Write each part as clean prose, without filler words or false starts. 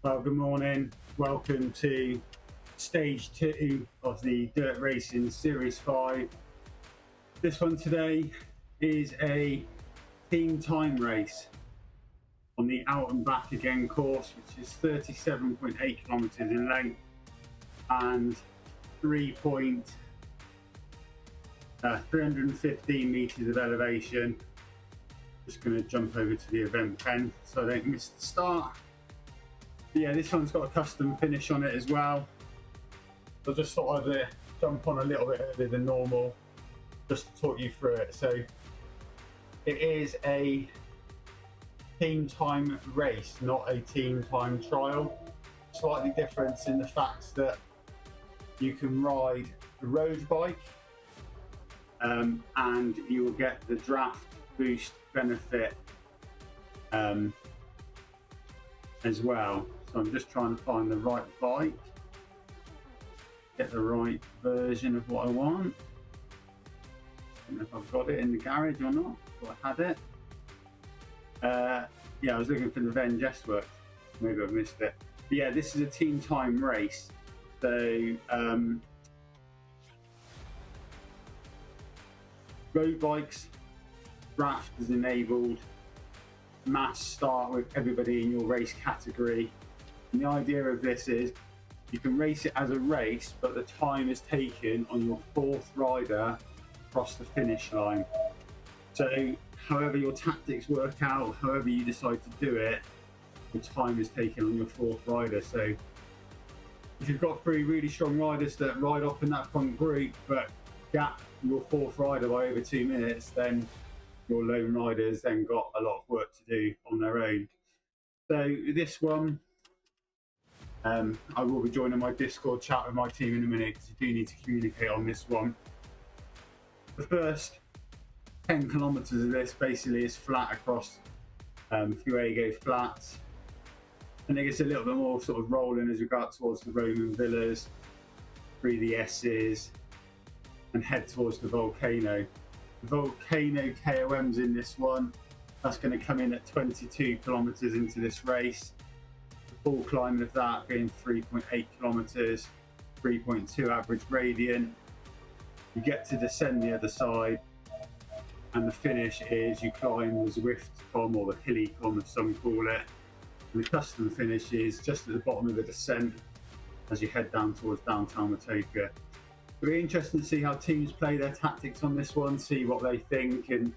Well, good morning. Welcome to stage 2 of the Dirt Racing Series 5. This one today is a team time race on the Out and Back Again course, which is 37.8 kilometers in length and 315 meters of elevation. Just going to jump over to the event pen so I don't miss the start. Yeah, this one's got a custom finish on it as well. I just thought I'd jump on a little bit earlier than normal just to talk you through it. So it is a team time race, not a team time trial. Slightly different in the fact that you can ride a road bike and you will get the draft boost benefit as well. So I'm just trying to find the right bike, get the right version of what I want. I don't know if I've got it in the garage or not, but I had it. Yeah, I was looking for the Venge work. Maybe I've missed it. But yeah, this is a team time race. So road bikes, draft is enabled, mass start with everybody in your race category. And the idea of this is you can race it as a race, but the time is taken on your fourth rider across the finish line. So however your tactics work out, however you decide to do it, the time is taken on your fourth rider. So if you've got 3 really strong riders that ride off in that front group but gap your fourth rider by over 2 minutes, then your lone riders then got a lot of work to do on their own. So this one, I will be joining my Discord chat with my team in a minute because you do need to communicate on this one. The first 10 kilometers of this basically is flat across Fuego flats, and it gets a little bit more sort of rolling as we go up towards the Roman villas, through the S's, and head towards the volcano. The volcano KOM's in this one. That's going to come in at 22 kilometers into this race. The full climb of that being 3.8 kilometers, 3.2 average gradient. You get to descend the other side, and the finish is you climb the Zwift column, or the hilly column as some call it. And the custom finish is just at the bottom of the descent as you head down towards downtown Watopia. It'll be interesting to see how teams play their tactics on this one, see what they think and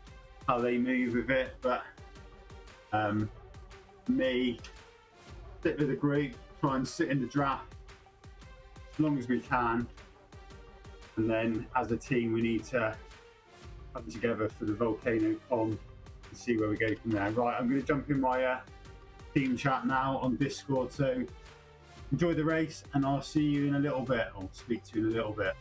how they move with it. But me, sit with the group, try and sit in the draft as long as we can, and then as a team we need to come together for the volcano con and see where we go from there. Right, I'm going to jump in my team chat now on Discord, so enjoy the race and I'll see you in a little bit, or speak to you in a little bit.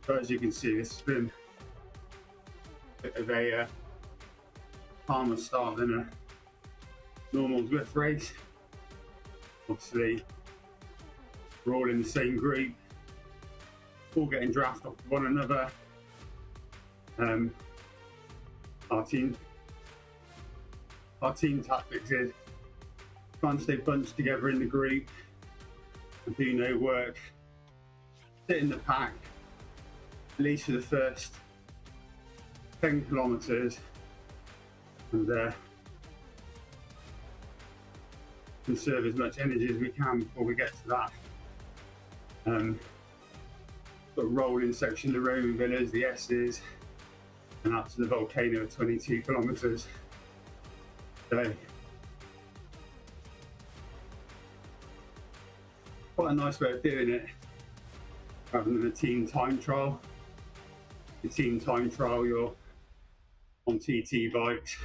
But as you can see, this has been a bit of a calmer start than a normal Zwift race. Obviously, we're all in the same group, all getting drafted off one another. Our team tactics is try and stay bunched together in the group and do no work. Sit in the pack, at least for the first 10 kilometers, and conserve as much energy as we can before we get to that sort of rolling section, the Roman villas, the S's, and up to the volcano of 22 kilometers. So quite a nice way of doing it, rather than a team time trial. The team time trial, you're on TT bikes,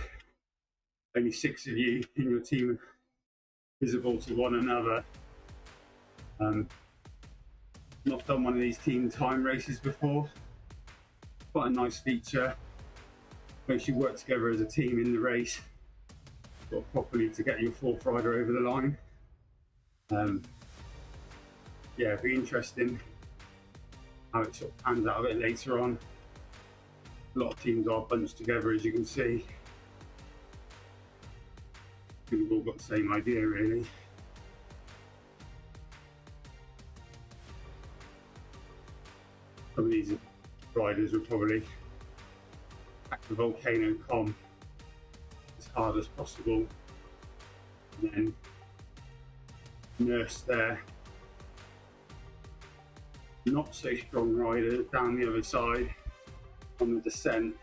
only 6 of you in your team visible to one another. Not done one of these team time races before. Quite a nice feature. Makes you work together as a team in the race, sort of properly, to get your fourth rider over the line. Yeah, it'll be interesting how it sort of pans out a bit later on. A lot of teams are bunched together, as you can see. We've all got the same idea, really. Some of these riders will probably pack the volcano com as hard as possible, and then nurse their not so strong riders down the other side on the descent,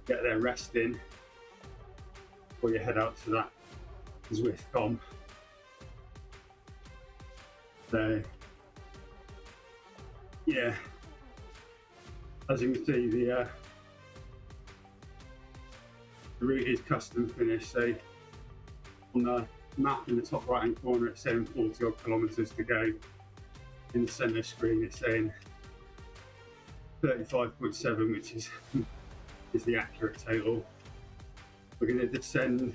get their rest in before you head out to that Zwift com. So yeah, as you can see, the route is custom finished. So on the map in the top right hand corner, it's saying 40 odd kilometers to go. In the center screen, it's saying 35.7, which is the accurate total. We're going to descend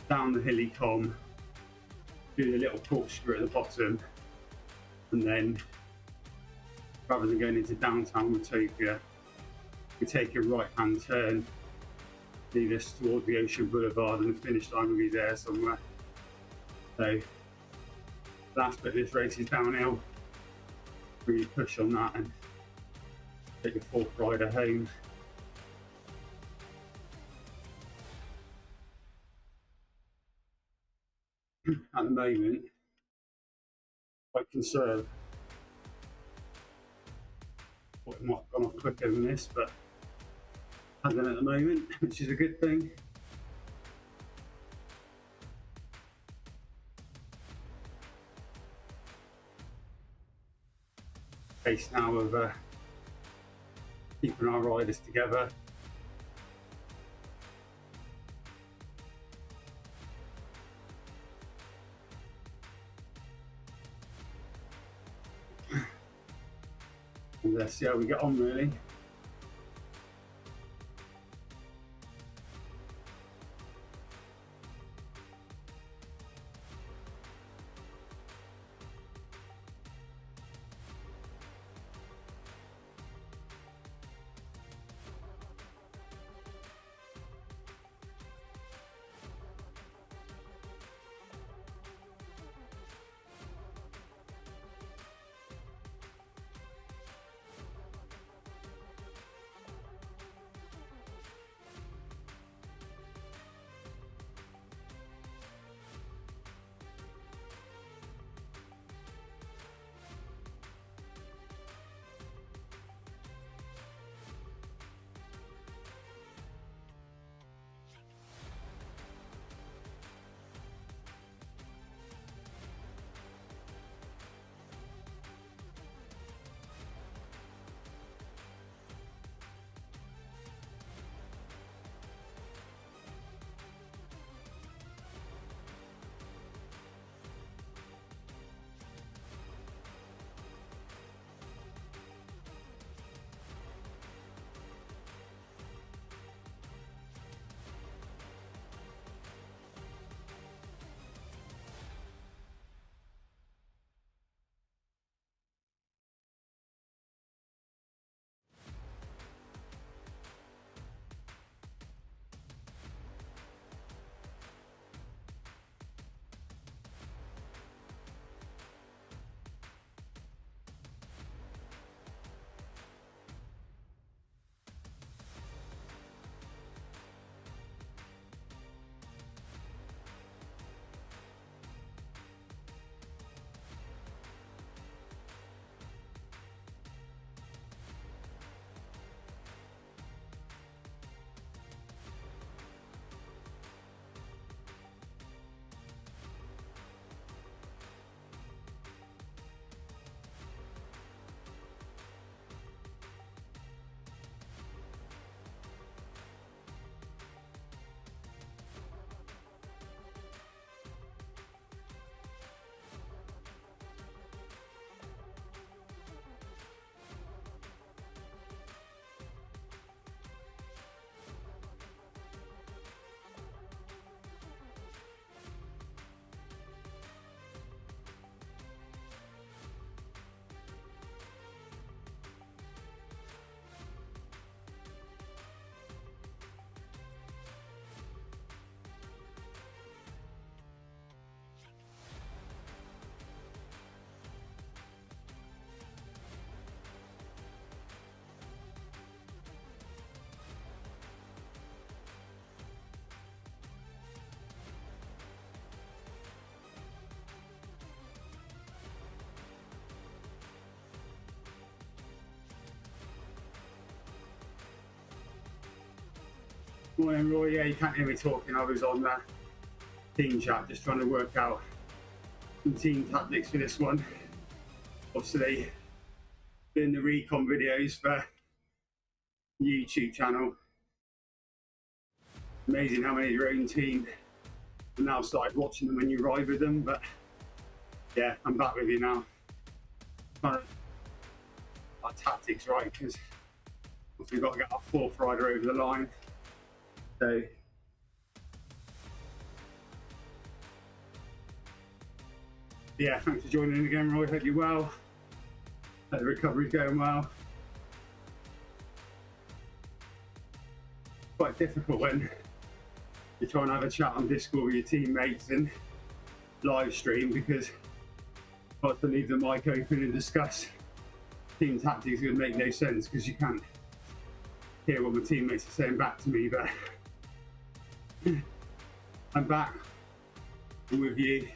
down the hilly com, do the little corkscrew at the bottom, and then, rather than going into downtown Watopia, we take a right hand turn, lead us toward the Ocean Boulevard, and the finish line will be there somewhere. So last bit of this race is downhill. Really push on that and take your fourth rider home. At the moment, I conserve. Thought it might have gone off quicker than this, but hasn't at the moment, which is a good thing. Case now of keeping our riders together. And let's see how we get on, really. Morning, Roy. Yeah, you can't hear me talking. I was on team chat just trying to work out some team tactics for this one. Obviously, doing the recon videos for the YouTube channel. Amazing how many of your own team have now started watching them when you ride with them. But yeah, I'm back with you now. Trying to our tactics right, because we've got to get our fourth rider over the line. So yeah, thanks for joining in again, Roy. Hope you're well. Hope the recovery's going well. Quite difficult when you're trying to have a chat on Discord with your teammates and live stream, because I have to leave the mic open and discuss team tactics. It would make no sense because you can't hear what my teammates are saying back to me. But I'm back with you.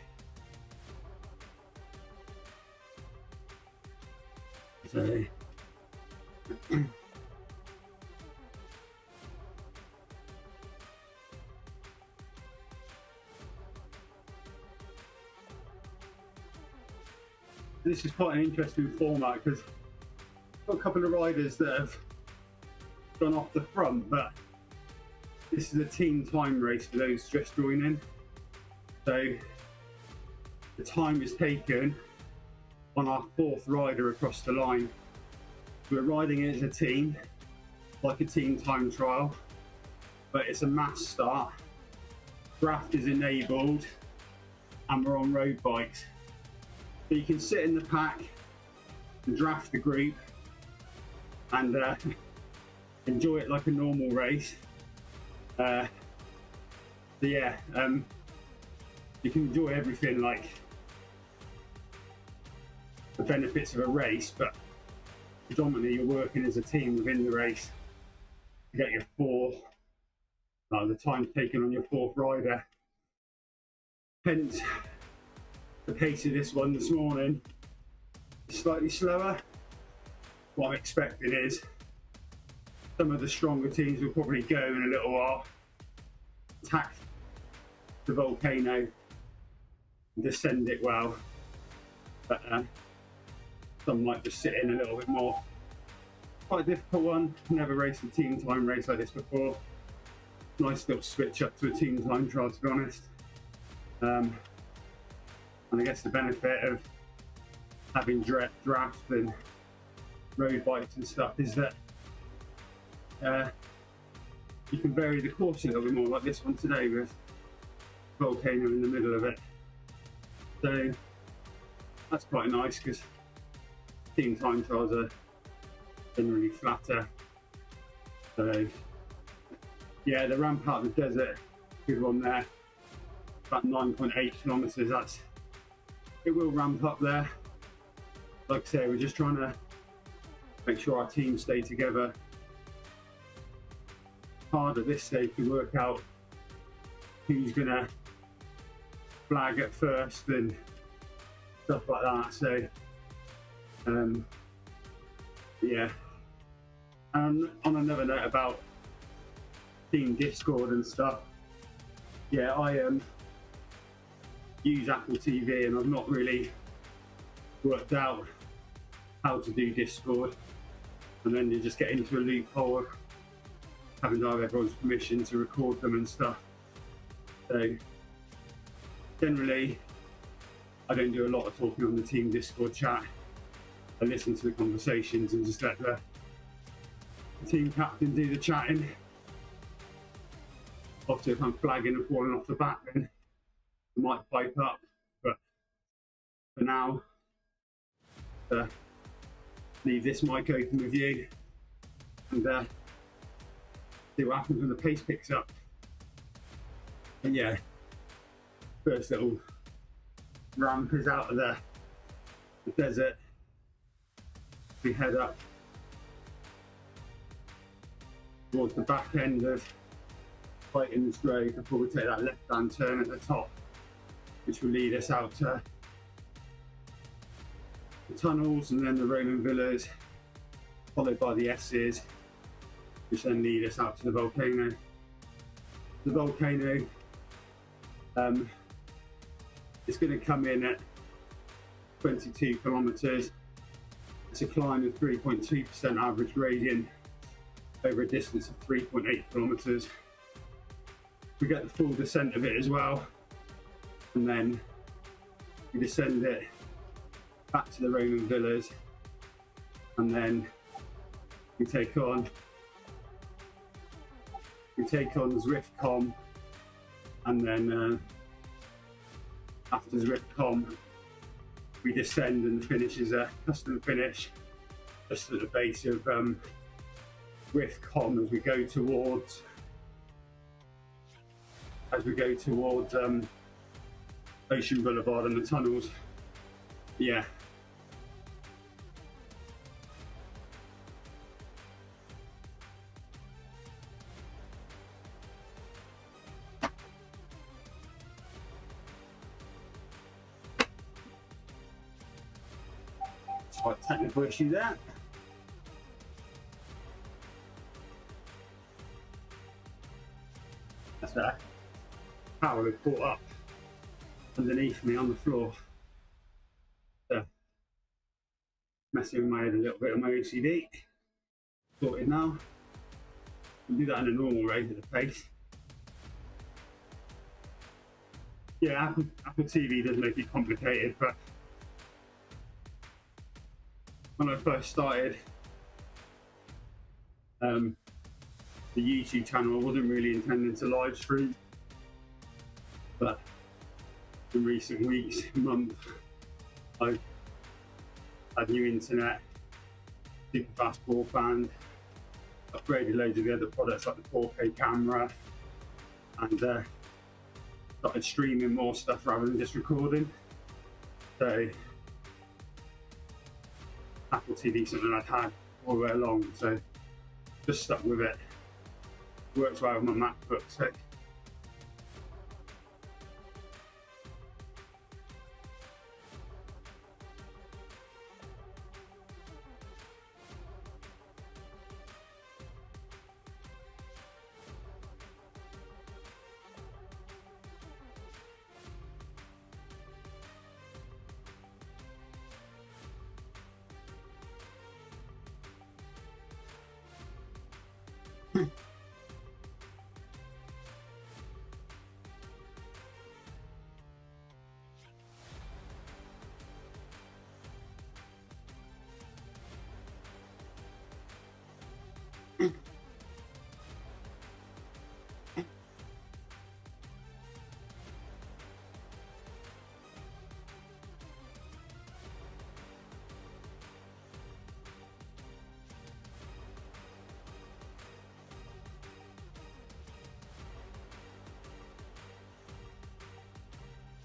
So this is quite an interesting format, because I've got a couple of riders that have gone off the front, but this is a team time race for those just joining. So the time is taken on our fourth rider across the line. We're riding it as a team, like a team time trial, but it's a mass start. Draft is enabled, and we're on road bikes. So you can sit in the pack and draft the group and enjoy it like a normal race. So yeah, you can enjoy everything, like the benefits of a race, but predominantly you're working as a team within the race to get your the time taken on your fourth rider. Hence the pace of this one this morning is slightly slower. What I'm expecting is some of the stronger teams will probably go in a little while, attack the volcano and descend it well, but some might just sit in a little bit more. Quite a difficult one. Never raced a team time race like this before. Nice little switch up to a team time trial, to be honest. And I guess the benefit of having draft and road bikes and stuff is that you can vary the course a little bit more, like this one today with volcano in the middle of it. So that's quite nice, because team time trials are generally flatter. So yeah, the ramp out of the desert, good one there, about 9.8 kilometers. It will ramp up there. Like I say, we're just trying to make sure our teams stay together. Hard at this stage to work out who's gonna flag at first and stuff like that. So yeah. And on another note about team Discord and stuff, yeah, I use Apple TV, and I've not really worked out how to do Discord, and then you just get into a loophole of having to have everyone's permission to record them and stuff. So generally I don't do a lot of talking on the team Discord chat. I listen to the conversations and just let the team captain do the chatting. Often if I'm flagging and falling off the back, then I might pipe up, but for now, leave this mic open with you and see what happens when the pace picks up. And yeah, first little ramp is out of the desert. We head up towards the back end of Fighting this road before we take that left-hand turn at the top, which will lead us out to the tunnels and then the Roman villas, followed by the S's, which then lead us out to the volcano. The volcano, it's going to come in at 22 kilometers. It's a climb of 3.2% average gradient over a distance of 3.8 kilometers. We get the full descent of it as well, and then we descend it back to the Roman villas, and then we take on Zwift, and then after Zwift, we descend, and the finish is a custom finish just at the base of Zwift as we go towards Ocean Boulevard and the tunnels. Yeah. Slight technical issue there. That's that. Power had caught up underneath me on the floor. So, messing with my head a little bit on my OCD. Sorted now. We'll do that in a normal rate at the pace. Yeah, Apple TV does make it complicated, but when I first started the YouTube channel, I wasn't really intending to live stream, but in recent weeks, months, I've had new internet, super fast broadband, upgraded loads of the other products like the 4K camera, and started streaming more stuff rather than just recording. So Apple TV, something I'd had all the way along, so just stuck with it. Works well with my MacBook, so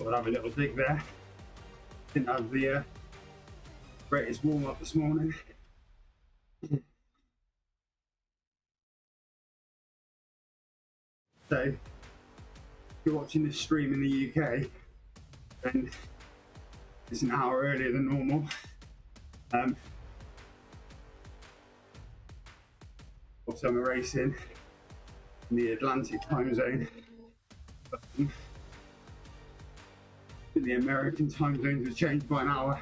I'll have a little dig there. Didn't have the greatest warm up this morning. So, if you're watching this stream in the UK, then it's an hour earlier than normal. Also, I'm racing in the Atlantic time zone. The American time zones have changed by an hour,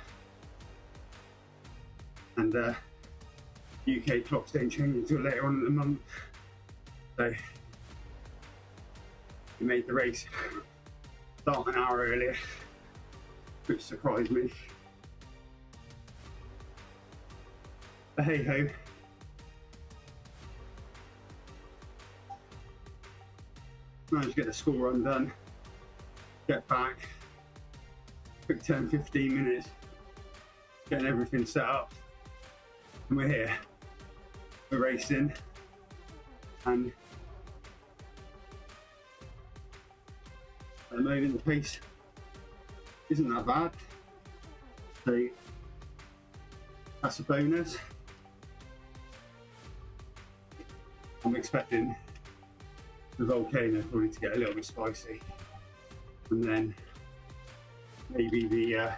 and UK clocks don't change until later on in the month, so we made the race start an hour earlier, which surprised me, but hey ho. Managed to get the school run done, get back, quick 10-15 minutes, getting everything set up, and we're here, we're racing, and at the moment the pace isn't that bad, so that's a bonus. I'm expecting the volcano probably to get a little bit spicy, and then maybe the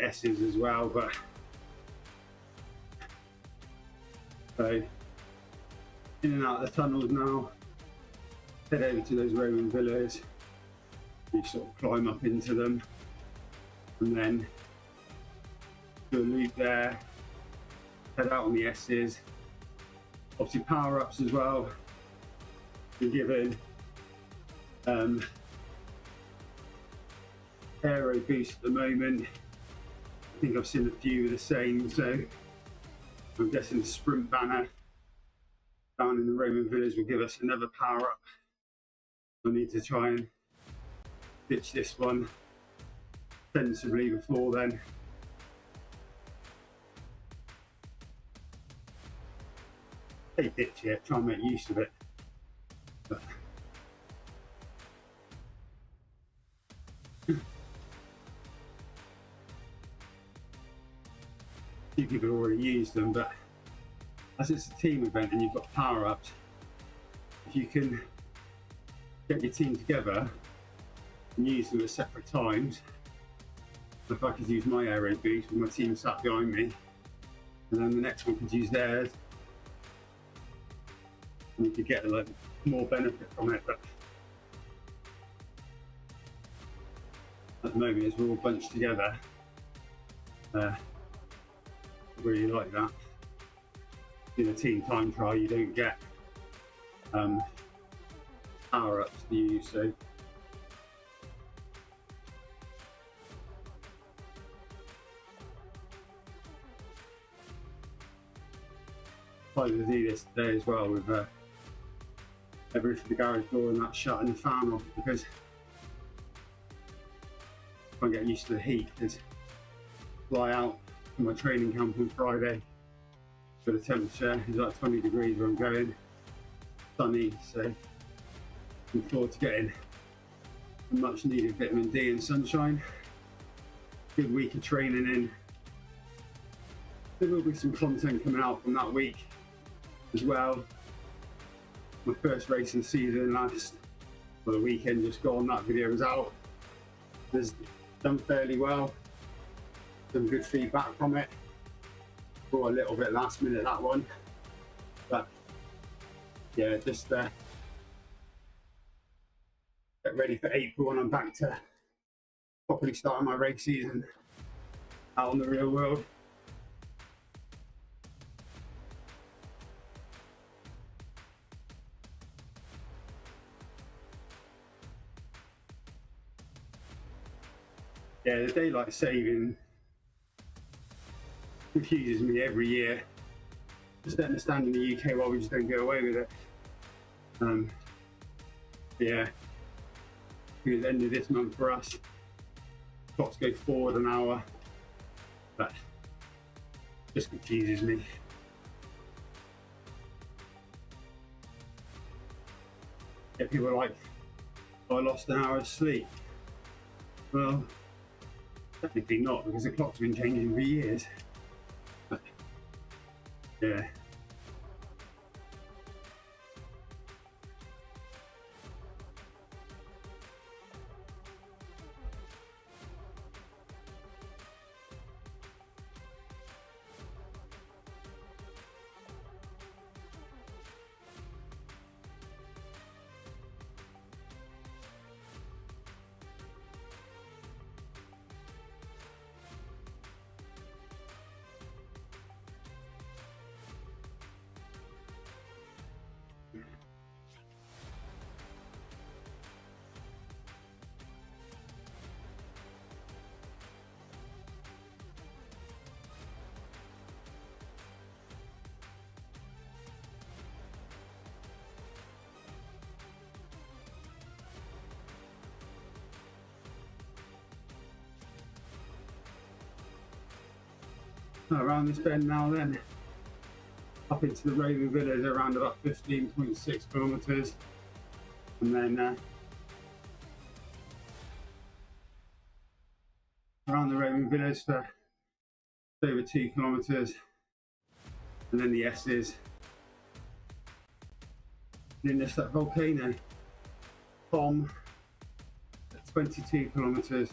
S's as well, but so in and out of the tunnels now. Head over to those Roman villas. You sort of climb up into them and then do a loop there. Head out on the S's. Obviously power-ups as well. Been given Aeroad boost at the moment. I think I've seen a few of the same, so I'm guessing the sprint banner down in the Roman villas will give us another power-up. I need to try and ditch this one sensibly before then. Hey, ditch it, try and make use of it. But few people have already used them, but as it's a team event and you've got power-ups, if you can get your team together and use them at separate times, if I could use my Aeroad boost with my team sat behind me, and then the next one could use theirs, and you could get like more benefit from it. But at the moment, as we're all bunched together, really like that. In a team time trial, you don't get power-ups to use, so I to do this today as well with every for the garage door and that shut and the fan off, because I get used to the heat. Because fly out from my training camp on Friday, but the temperature is like 20 degrees where I'm going, sunny, so looking forward to getting a much needed vitamin D and sunshine. Good week of training in. There will be some content coming out from that week as well. My first racing season the weekend just gone, that video was out. It's done fairly well. Some good feedback from it. Brought a little bit last minute, that one. But yeah, just get ready for April when I'm back to properly starting my race season out on the real world. Yeah, the daylight saving confuses me every year. Just don't understand in the UK why we just don't get away with it. Yeah, because at the end of this month for us, clocks go forward an hour, but just confuses me. Yeah, people are like, oh, I lost an hour of sleep. Well, technically not, because the clock's been changing for years. But, yeah. Around this bend now then, up into the Roman Villas around about 15.6 kilometres, and then around the Roman Villas for over 2 kilometres, and then the S's, and then there's that volcano, Tom, at 22 kilometres.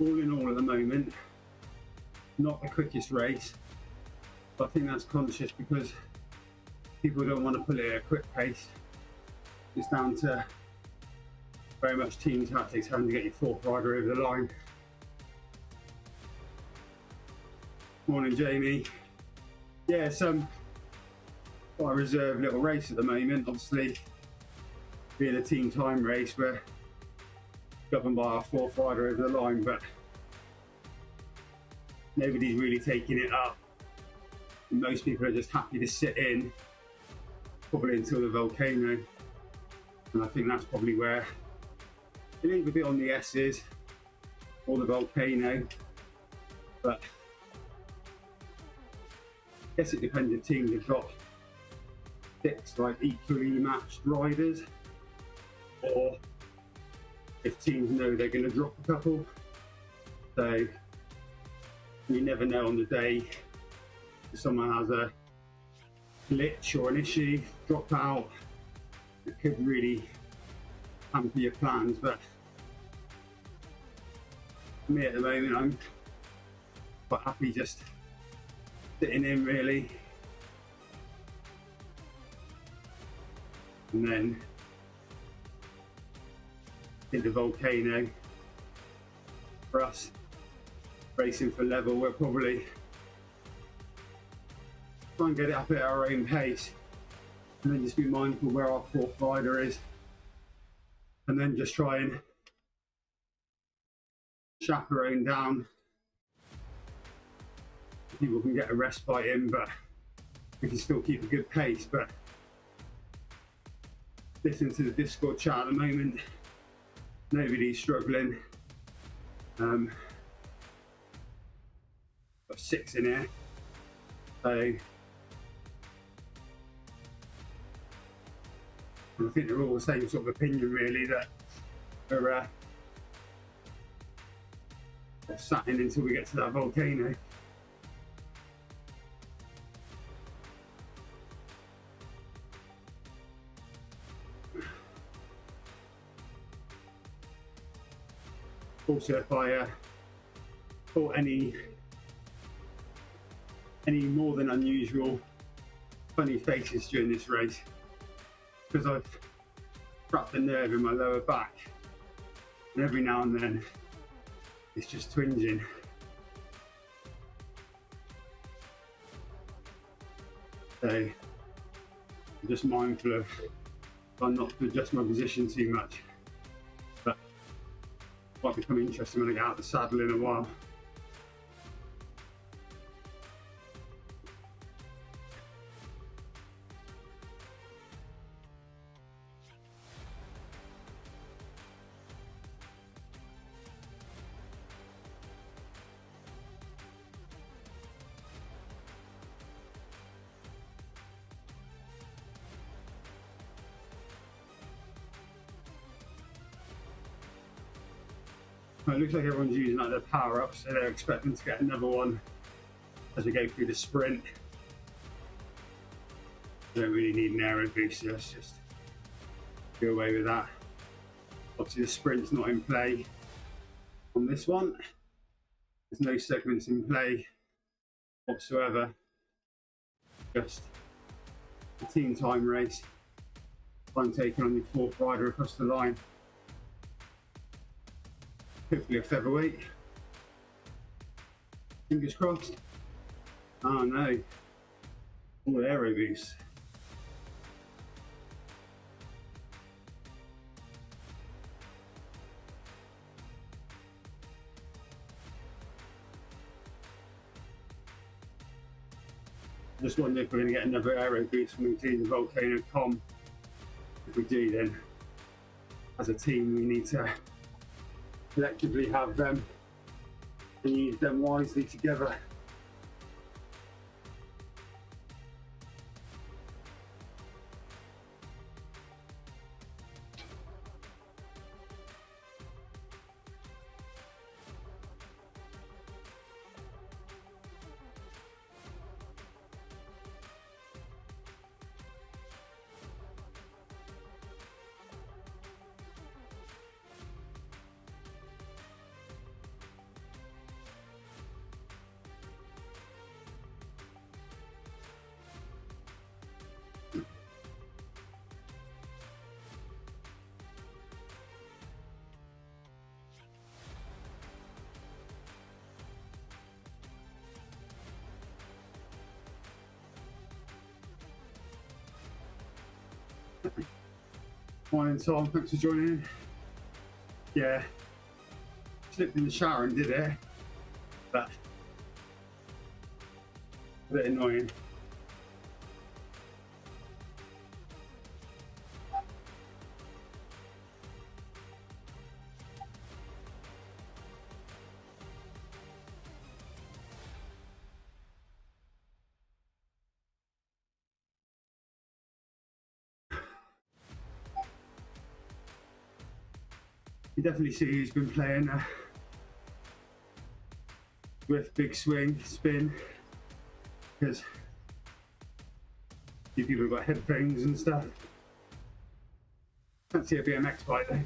all in all at the moment, not the quickest race, but I think that's conscious because people don't want to pull it at a quick pace. It's down to very much team tactics, having to get your fourth rider over the line. Morning, Jamie. Yeah, it's quite a reserved little race at the moment. Obviously, being a team time race, we're governed by our fourth rider over the line, but nobody's really taking it up. Most people are just happy to sit in, probably until the volcano, and I think that's probably where it leave a bit on the S's or the volcano, but I guess it depends if teams have got 6 like equally matched riders, or if teams know they're going to drop a couple. So you never know on the day if someone has a glitch or an issue, drop out. It could really hamper your plans, but for me at the moment, I'm quite happy just sitting in really, and then hit the volcano. For us, racing for level, we'll probably try and get it up at our own pace, and then just be mindful where our fourth rider is, and then just try and chaperone down. People can get a respite in, but we can still keep a good pace. But listening to the Discord chat at the moment, nobody's struggling. Got 6 in here, so I think they're all the same sort of opinion really, that we're sat in until we get to that volcano. Also, if I thought any more than unusual funny faces during this race, because I've trapped a nerve in my lower back, and every now and then it's just twinging. So I'm just mindful of trying not to adjust my position too much. But might become interesting when I get out of the saddle in a while. Well, it looks like everyone's using like their power-ups, so they're expecting to get another one as we go through the sprint. Don't really need an aero boost, so let's just go away with that. Obviously the sprint's not in play on this one. There's no segments in play whatsoever. Just a team time race. Time taken on your fourth rider across the line. Hopefully a featherweight. Fingers crossed. Oh no. All aero boost. I just wonder if we're going to get another aero boost from the volcano com. If we do, then as a team we need to collectively have them and use them wisely together. Morning, Tom. Thanks for joining in. Yeah, slipped in the shower and did it, but a bit annoying. You definitely see who's been playing with big swing, spin, because a few people have got headphones and stuff. Can't see a BMX bike though.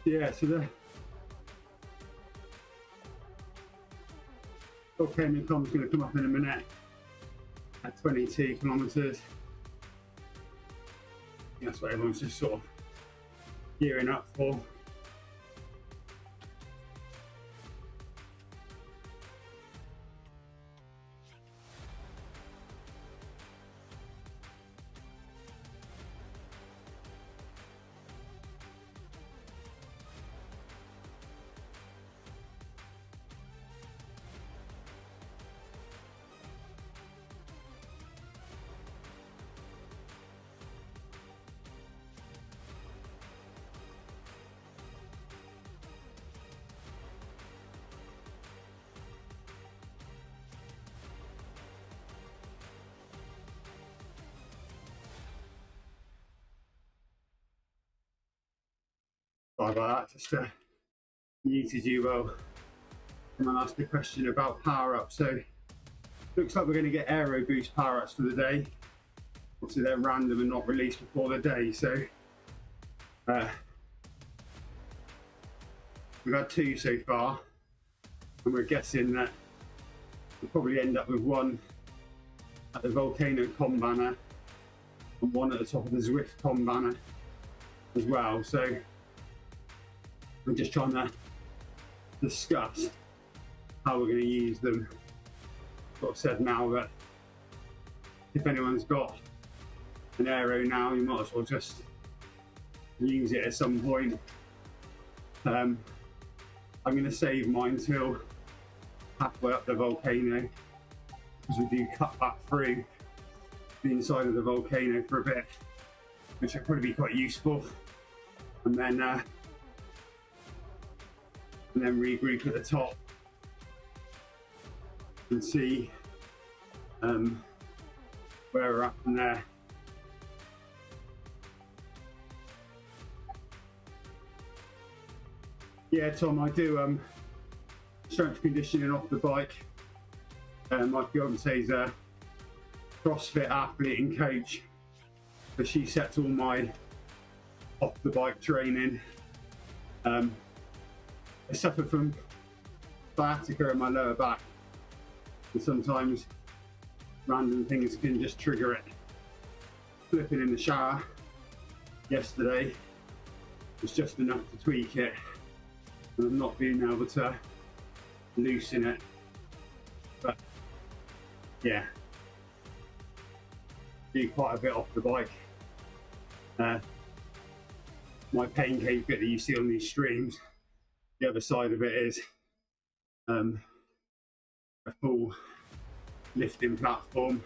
Yeah, so the volcano com's going to come up in a minute at 22 kilometers. That's what everyone's just sort of gearing up for. Sorry about that, just muted you well. Someone asked a question about Powerups. So looks like we're going to get Aeroad boost Powerups for the day. Obviously they're random and not released before the day, so we've had 2 so far, and we're guessing that we'll probably end up with 1 at the Volcano com banner and 1 at the top of the Zwift com banner as well. So we're just trying to discuss how we're going to use them. Sort of said now that if anyone's got an Aero now, you might as well just use it at some point. I'm going to save mine till halfway up the volcano, because we do cut back through the inside of the volcano for a bit, which will probably be quite useful, and then regroup at the top and see where we're at from there. Yeah, Tom, I do strength conditioning off the bike. My fiance's a CrossFit athlete and coach, so she sets all my off the bike training. I suffer from sciatica in my lower back, and sometimes random things can just trigger it. Flipping in the shower yesterday was just enough to tweak it, and I'm not being able to loosen it. But yeah, do quite a bit off the bike. My pain cave bit that you see on these streams, the other side of it is a full lifting platform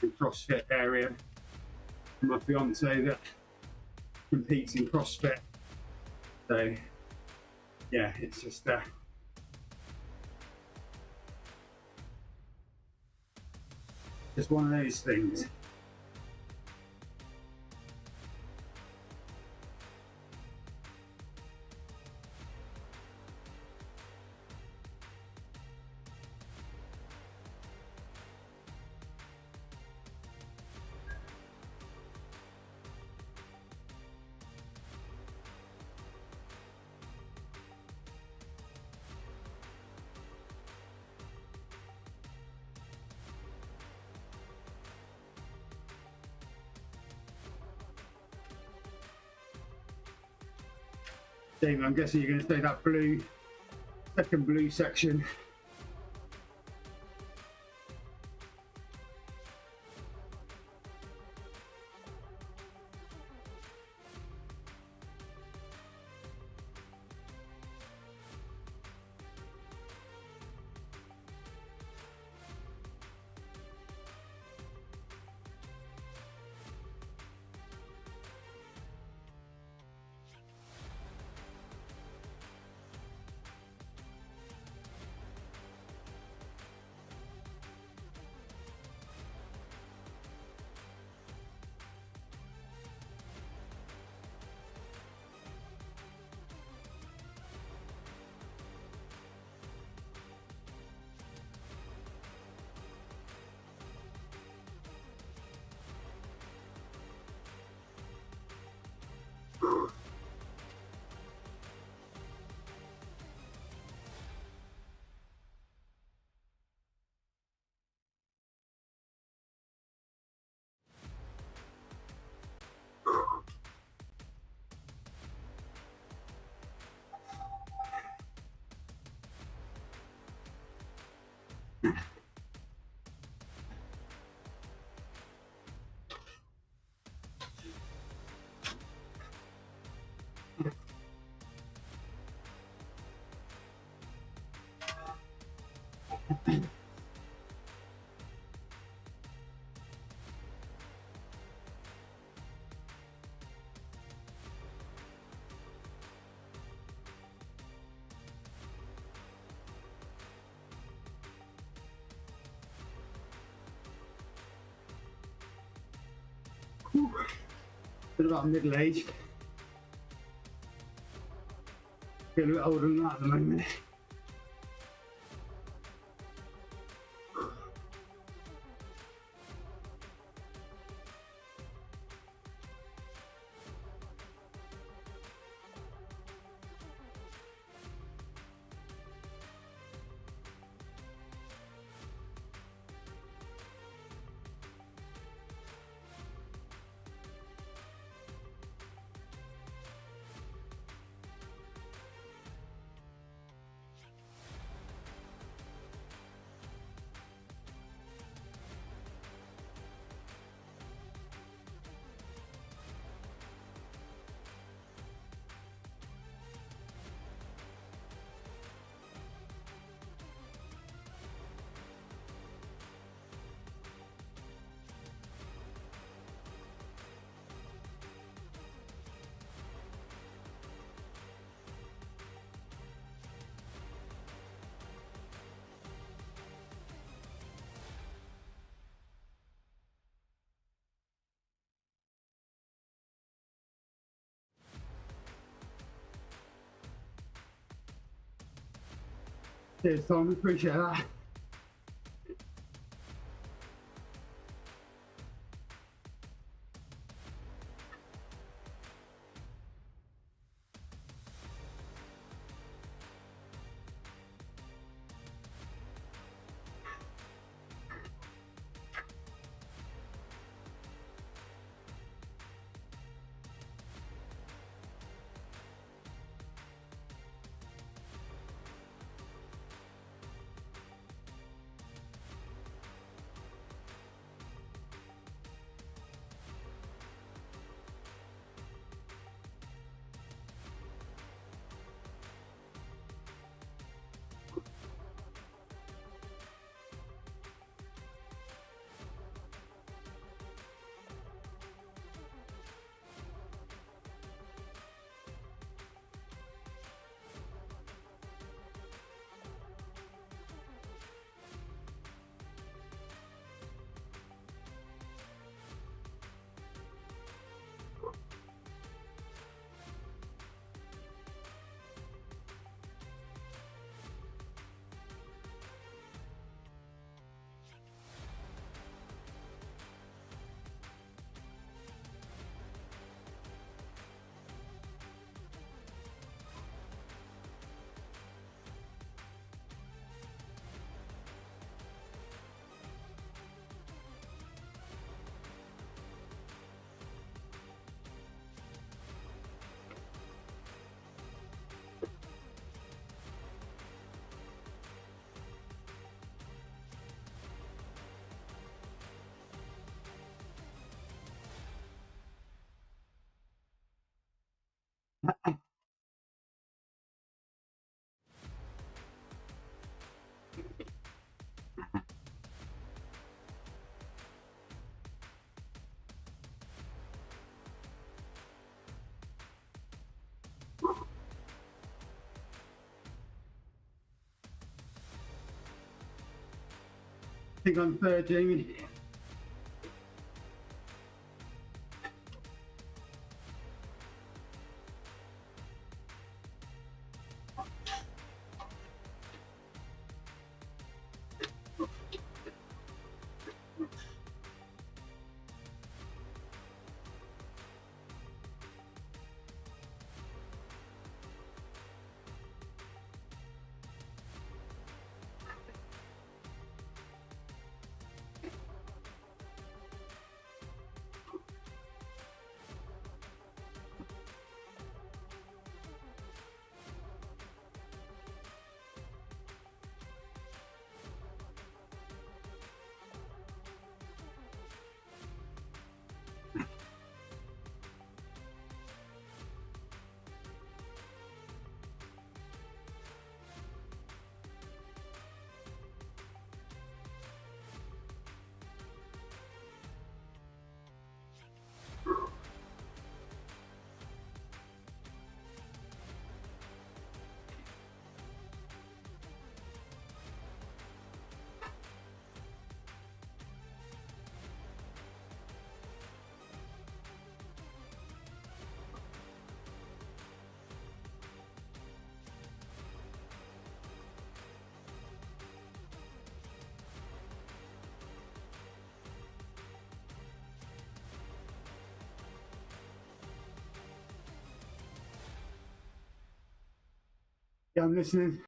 and CrossFit area. My fiance that competes in CrossFit, so yeah, it's just one of those things. Damon, I'm guessing you're going to say that blue, second blue section. Bit about middle age. Feel a bit older than that at the moment. Cheers, Tom. Appreciate that. I think I'm third, Jamie. Yeah, I'm listening.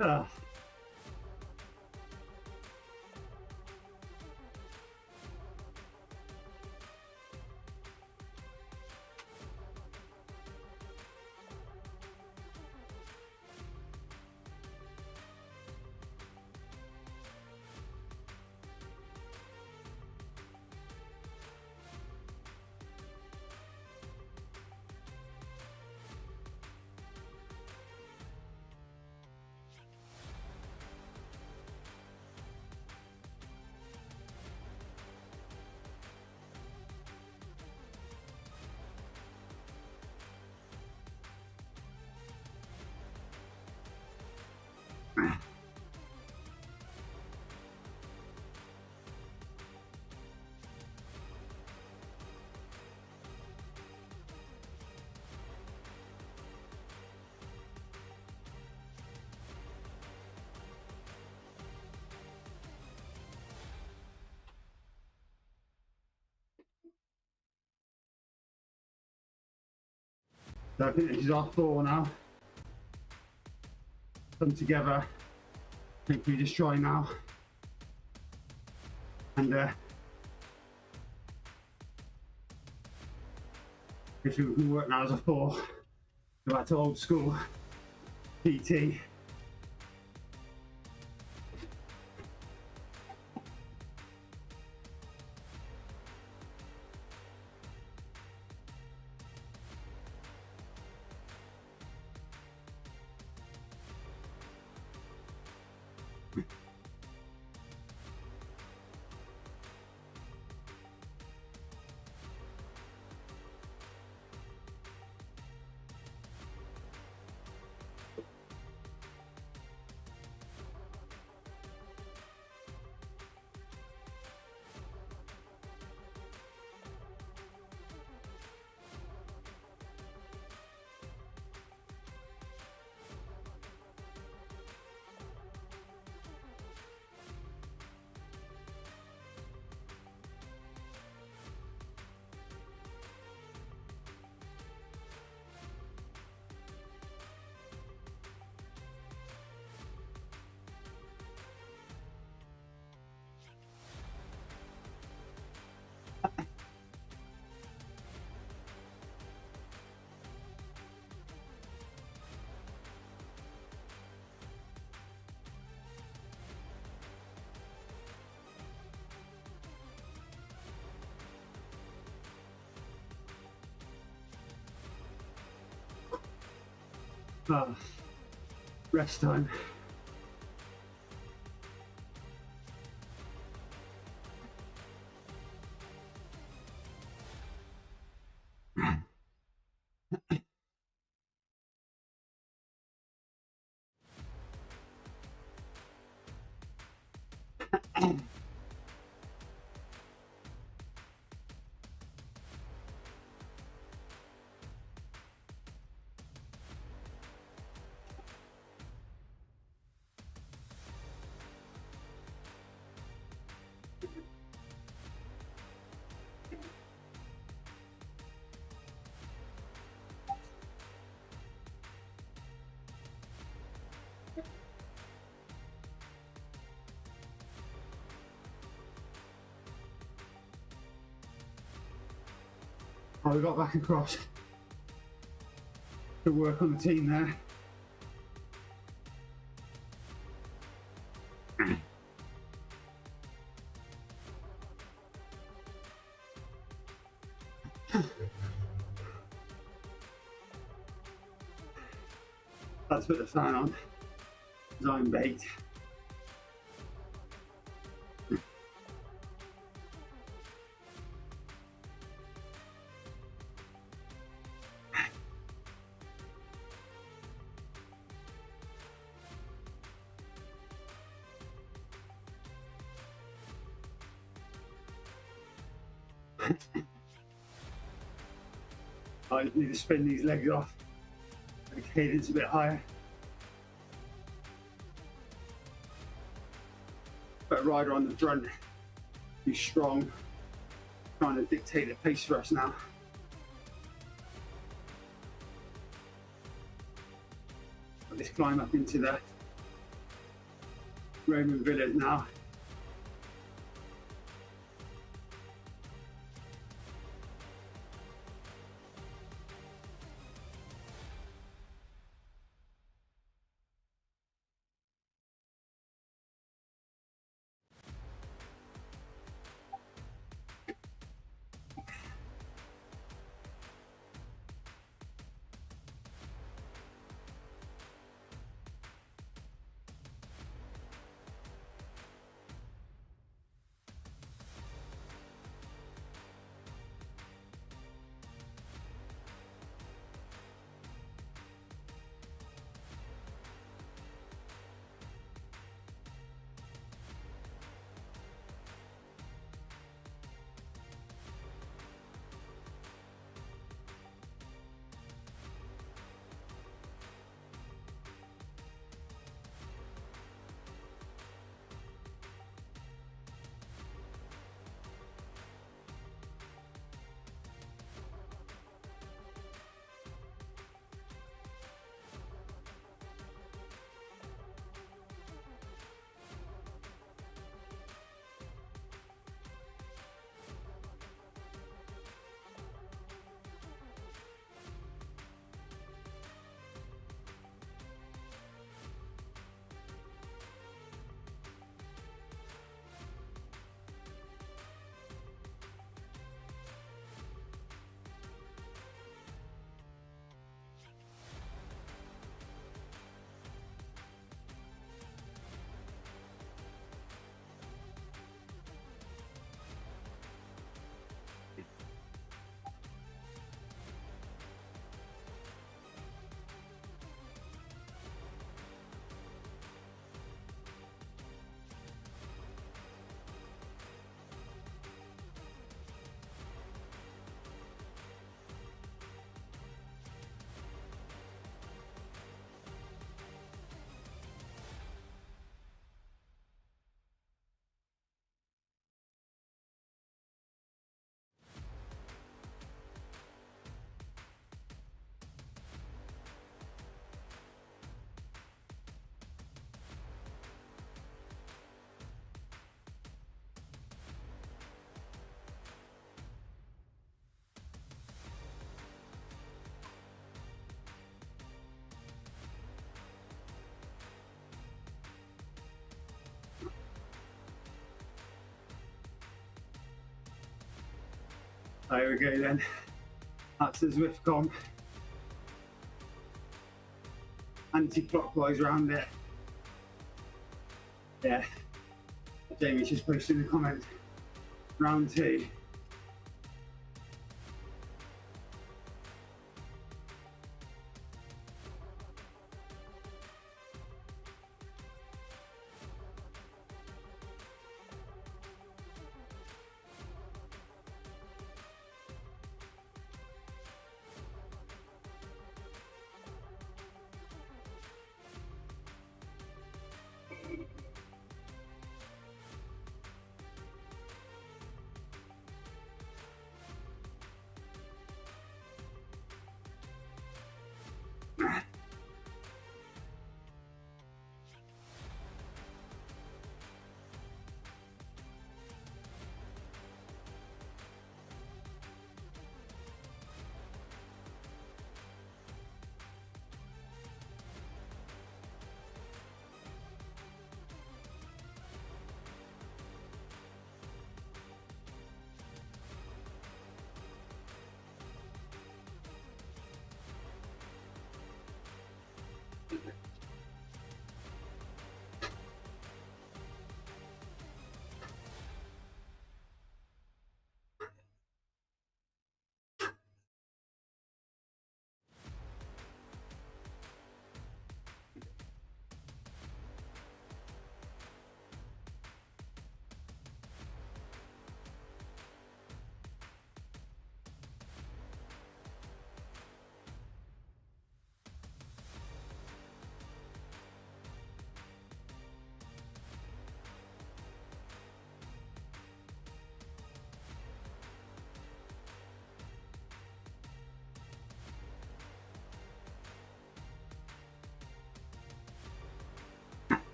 Ugh. So I think this is our 4 now. Come together. I think we just try now. And if we can work now as a 4, go back to old school PT. Ah, rest time. I got back across to work on the team there. Let's put the fan on, because I'm baked. I just need to spin these legs off, the cadence a bit higher. Put a rider on the front, be strong, trying to dictate the pace for us now. Let's climb up into the Roman villas now. There we go then. That's the Zwift comp. anti-clockwise around it. Yeah, Jamie's just posted in the comments. Round 2.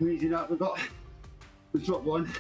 Easing up, we've got the top one.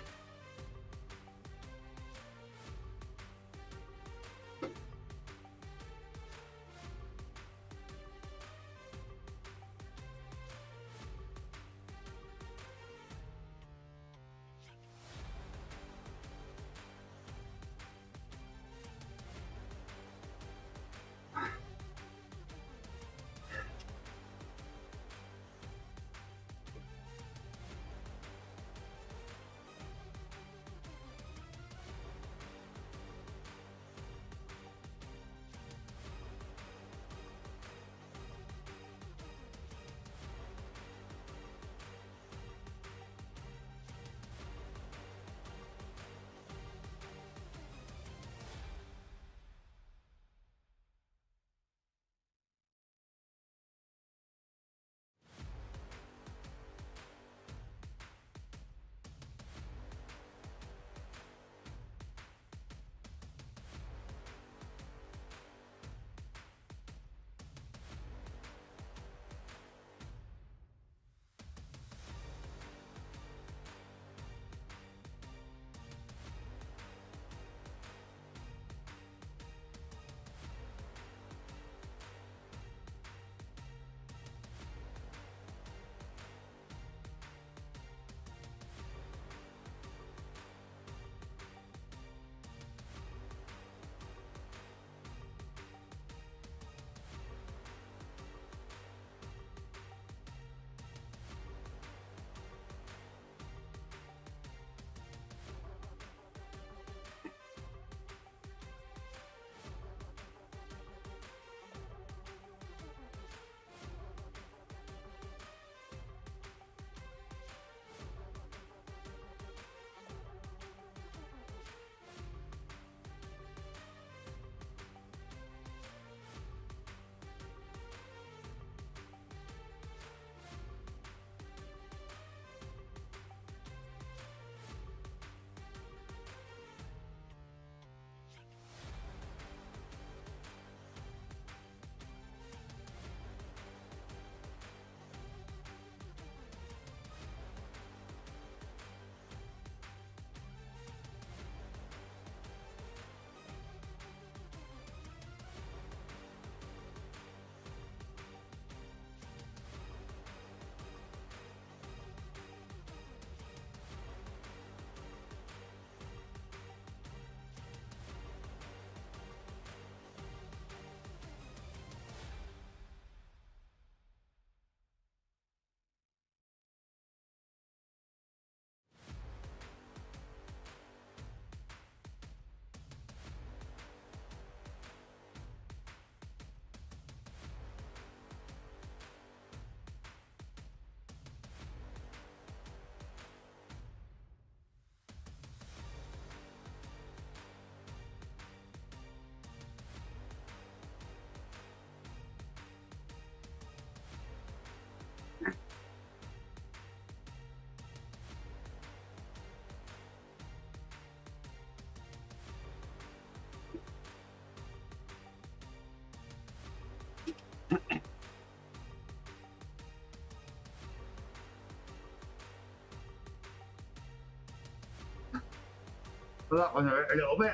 Well, that one hurt a little bit.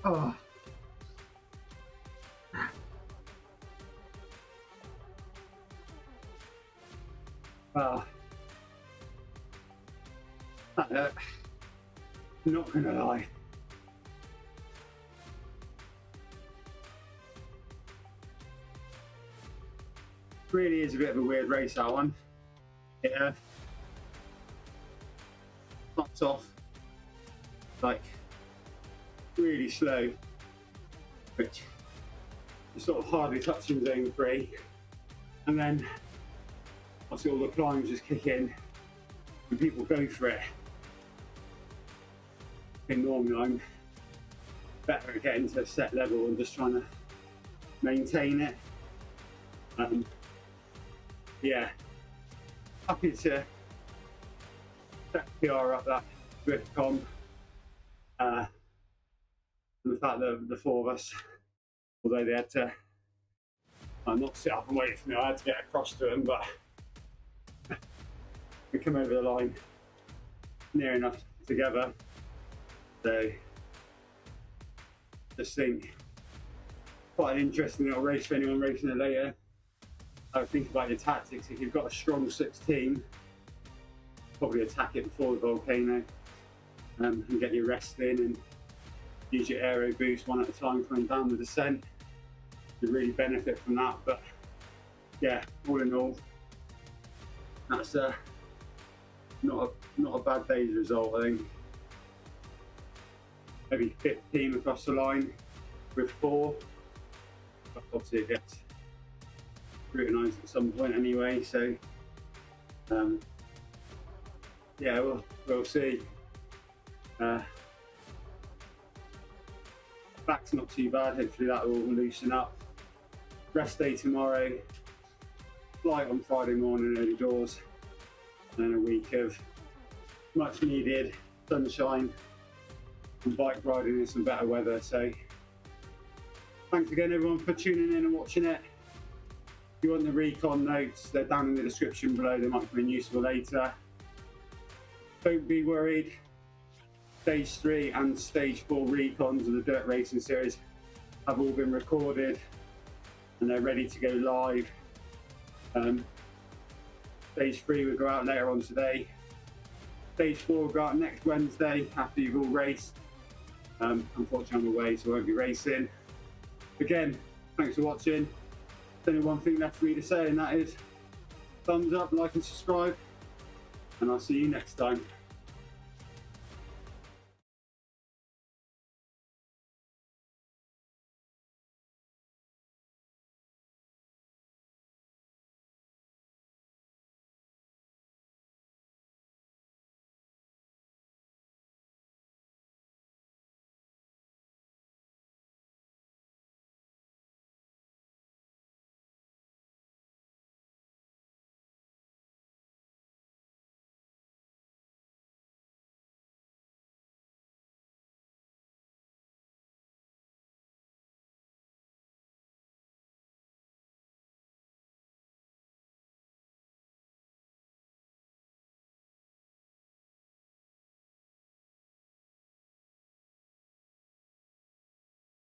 Oh. Well, that hurt. I'm not gonna lie. Really is a bit of a weird race, that one. Yeah. Pops off like really slow, which is sort of hardly touching zone 3, and then obviously all the climbs just kick in and people go for it. In normally I'm better at getting to a set level and just trying to maintain it. Yeah, happy to set PR up that Zwift comp. And the fact that the 4 of us, although they had to not sit up and wait for me, I had to get across to them, but we come over the line near enough together. So just think quite an interesting little race for anyone racing it later. I would think about your tactics. If you've got a strong 16, probably attack it before the volcano and get your rest in and use your aero boost one at a time coming down the descent. You really benefit from that. But yeah, all in all, that's not a bad day's result. I think maybe 5th team across the line with 4. But obviously it gets scrutinised at some point anyway. So yeah, we'll see. Back's not too bad. Hopefully that will loosen up. Rest day tomorrow. Flight on Friday morning early doors. And then a week of much needed sunshine and bike riding in some better weather. So thanks again everyone for tuning in and watching it. If you want the recon notes, they're down in the description below. They might come in useful later. Don't be worried. Stage 3 and Stage 4 recons of the Dirt Racing Series have all been recorded and they're ready to go live. Stage 3 will go out later on today. Stage 4 will go out next Wednesday after you've all raced. Unfortunately I'm away, so I won't be racing. Again, thanks for watching. There's only one thing left for me to say, and that is thumbs up, like and subscribe, and I'll see you next time.